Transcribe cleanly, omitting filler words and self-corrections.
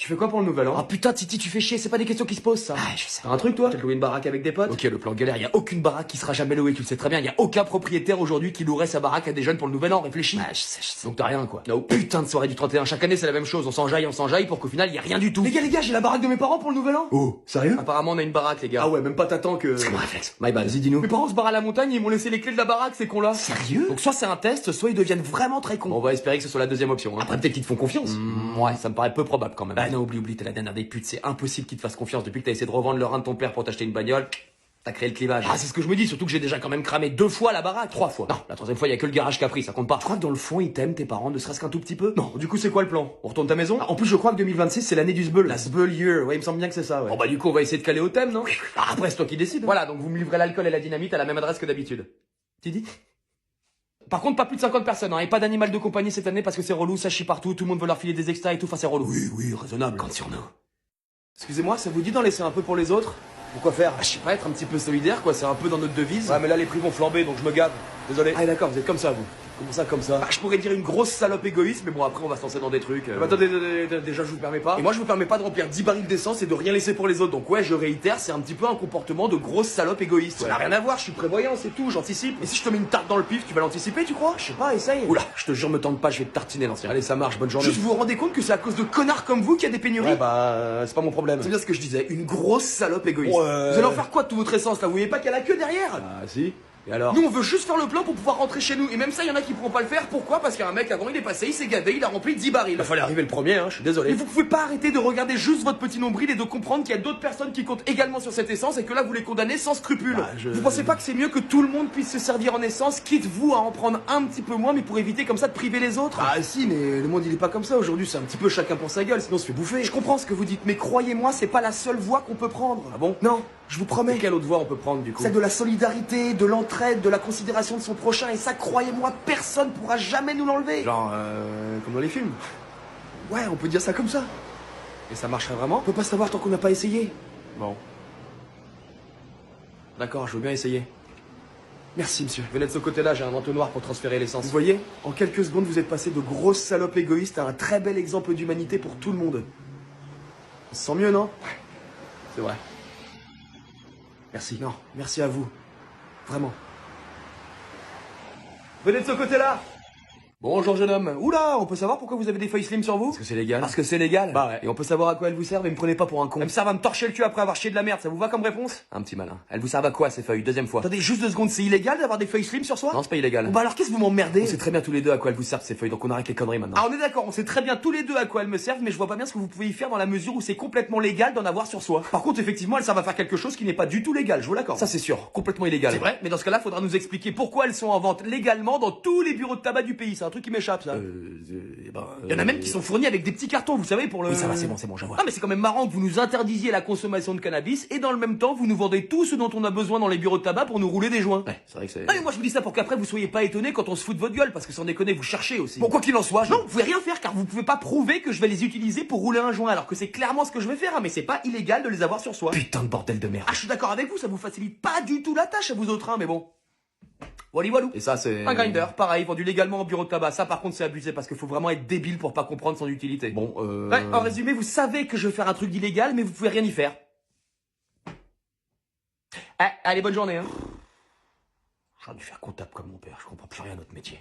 Tu fais quoi pour le nouvel an? Ah putain, Titi, tu fais chier, c'est pas des questions qui se posent, ça. Ah, je sais. T'as un truc, toi? T'as loué une baraque avec des potes? Ok, le plan galère, y a aucune baraque qui sera jamais louée, tu le sais très bien. Y a aucun propriétaire aujourd'hui qui louerait sa baraque à des jeunes pour le nouvel an, réfléchis. Ah, je sais. Donc t'as rien, quoi. No. Putain de soirée du 31, chaque année c'est la même chose, on s'enjaille pour qu'au final y a rien du tout. Les gars, j'ai la baraque de mes parents pour le nouvel an? Oh, Sérieux? apparemment on a une baraque, les gars. Ah ouais, même pas t'attends que... C'est mon réflexe. My bad. Vas-y, dis-nous. Mes parents se barrent à la montagne et ils m'ont laissé les clés de la baraque, ces cons-là. Sérieux? Donc soit c'est un test, soit ils deviennent vraiment très cons. On va espérer que ce soit la deuxième option, hein. Après, peut-être qu'ils te font confiance. Ouais, ça me paraît peu probable quand même. Ah non, oublie, t'es la dernière des putes, c'est impossible qu'ils te fassent confiance depuis que t'as essayé de revendre le rein de ton père pour t'acheter une bagnole. T'as créé le clivage. Ah, c'est ce que je me dis, surtout que j'ai déjà quand même cramé 2 fois la baraque. 3 fois. Non, la troisième fois, y a que le garage qui a pris, ça compte pas. Tu crois que dans le fond ils t'aiment tes parents, ne serait-ce qu'un tout petit peu? Non, du coup, c'est quoi le plan? On retourne ta maison? En plus, je crois que 2026 c'est l'année du sbeul. La Sbeul Year, ouais, il me semble bien que c'est ça, ouais. Bon bah du coup on va essayer de caler au thème, non? Ah, après, c'est toi qui décides. Voilà, donc vous me livrez l'alcool et la dynamite à la même adresse que d'habitude. Tu dis? Par contre, pas plus de 50 personnes, hein, et pas d'animal de compagnie cette année parce que c'est relou, ça chie partout, tout le monde veut leur filer des extras et tout, enfin c'est relou. Oui, raisonnable. Compte sur nous. Excusez-moi, ça vous dit d'en laisser un peu pour les autres? Pourquoi faire? Ah, je sais pas, être un petit peu solidaire, quoi, c'est un peu dans notre devise. Ouais, mais là, les prix vont flamber, donc je me gave. Désolé. Ah d'accord, vous êtes comme ça, vous. Comment ça, comme ça? Bah, je pourrais dire une grosse salope égoïste, mais bon, après on va se lancer dans des trucs. Bah, attendez, déjà, je vous permets pas. Et moi je me permets pas de remplir 10 barils d'essence et de rien laisser pour les autres, donc ouais, je réitère, c'est un petit peu un comportement de grosse salope égoïste. Ça n'a rien à voir, je suis prévoyant, c'est tout, j'anticipe. Et si je te mets une tarte dans le pif, tu vas l'anticiper, tu crois? Je sais pas, essaye. Oula, je te jure, me tente pas, je vais te tartiner l'ancien. Allez, ça marche, bonne journée. Juste vous vous rendez compte que c'est à cause de connards comme vous qu'il y a des pénuries? Ouais, bah, c'est pas mon problème. C'est bien ce que je disais, une grosse salope égoïste. Ouais. Vous allez en faire quoi de toute votre essence là? Vous voyez pas qu'il y a la queue derrière? Ah, si. Et alors? Nous on veut juste faire le plein pour pouvoir rentrer chez nous. Et même ça, il y en a qui pourront pas le faire. Pourquoi? Parce qu'il y a un mec avant, il est passé, il s'est gavé, il a rempli 10 barils. Il fallait arriver le premier, hein, je suis désolé. Mais vous pouvez pas arrêter de regarder juste votre petit nombril et de comprendre qu'il y a d'autres personnes qui comptent également sur cette essence et que là vous les condamnez sans scrupule. Bah, Vous pensez pas que c'est mieux que tout le monde puisse se servir en essence, quitte vous à en prendre un petit peu moins, mais pour éviter comme ça de priver les autres? Ah, si, mais le monde il est pas comme ça aujourd'hui, c'est un petit peu chacun pour sa gueule, sinon on se fait bouffer. Je comprends ce que vous dites, mais croyez-moi, c'est pas la seule voie qu'on peut prendre. Ah bon? Non, je vous promets. Mais quelle autre voie on peut prendre du coup? C'est de la solidarité, de l'entraide, de la considération de son prochain, et ça, croyez-moi, personne pourra jamais nous l'enlever. Genre, comme dans les films. Ouais, on peut dire ça comme ça. Et ça marcherait vraiment? On peut pas savoir tant qu'on n'a pas essayé. Bon. D'accord, je veux bien essayer. Merci, monsieur. Venez de ce côté-là, j'ai un entonnoir pour transférer l'essence. Vous voyez, en quelques secondes, vous êtes passé de grosses salopes égoïstes à un très bel exemple d'humanité pour tout le monde. On se sent mieux, non? C'est vrai. Merci. Non, merci à vous. Vraiment. Venez de ce côté-là! Bonjour, jeune homme. Oula, on peut savoir pourquoi vous avez des feuilles slim sur vous? Parce que c'est légal. Parce que c'est légal. Bah ouais. Et on peut savoir à quoi elles vous servent et me prenez pas pour un con. Elles me servent à me torcher le cul après avoir chié de la merde, ça vous va comme réponse? Un petit malin. Elles vous servent à quoi, ces feuilles? Deuxième fois. Attendez, juste 2 secondes, c'est illégal d'avoir des feuilles slim sur soi? Non, c'est pas illégal. Bon, bah alors qu'est-ce que vous m'emmerdez? On sait très bien tous les deux à quoi elles vous servent, ces feuilles, donc on arrête les conneries maintenant. Ah, on est d'accord, on sait très bien tous les deux à quoi elles me servent, mais je vois pas bien ce que vous pouvez y faire dans la mesure où c'est complètement légal d'en avoir sur soi. Par contre, effectivement, elles servent à faire quelque chose qui n'est pas du tout légal, je vous l'accorde. Ça c'est sûr. Complètement illégal. C'est vrai, mais dans ce cas-là, faudra nous expliquer pourquoi elles sont en vente légalement dans tous les bureaux de tabac du pays. C'est un truc qui m'échappe, ça. Il y en a même qui sont fournis avec des petits cartons, vous savez, pour le... Oui, ça va, c'est bon, j'avoue. Ah, mais c'est quand même marrant que vous nous interdisiez la consommation de cannabis et dans le même temps, vous nous vendez tout ce dont on a besoin dans les bureaux de tabac pour nous rouler des joints. Ouais, c'est vrai que c'est... Ah, mais moi je vous dis ça pour qu'après vous soyez pas étonnés quand on se fout de votre gueule, parce que sans déconner, vous cherchez aussi. Bon, quoi qu'il en soit, Non, vous pouvez rien faire car vous pouvez pas prouver que je vais les utiliser pour rouler un joint, alors que c'est clairement ce que je vais faire, hein, mais c'est pas illégal de les avoir sur soi. Putain de bordel de merde. Ah, je suis d'accord avec vous, ça vous facilite pas du tout la tâche à vous autres, hein, mais bon. Wally walou. Et ça, c'est... Un grinder, pareil, vendu légalement en bureau de tabac. Ça, par contre, c'est abusé parce qu'il faut vraiment être débile pour pas comprendre son utilité. Bon, Ouais, en résumé, vous savez que je veux faire un truc d'illégal, mais vous pouvez rien y faire. Allez, bonne journée, hein. J'aurais dû faire comptable comme mon père, je comprends plus rien à notre métier.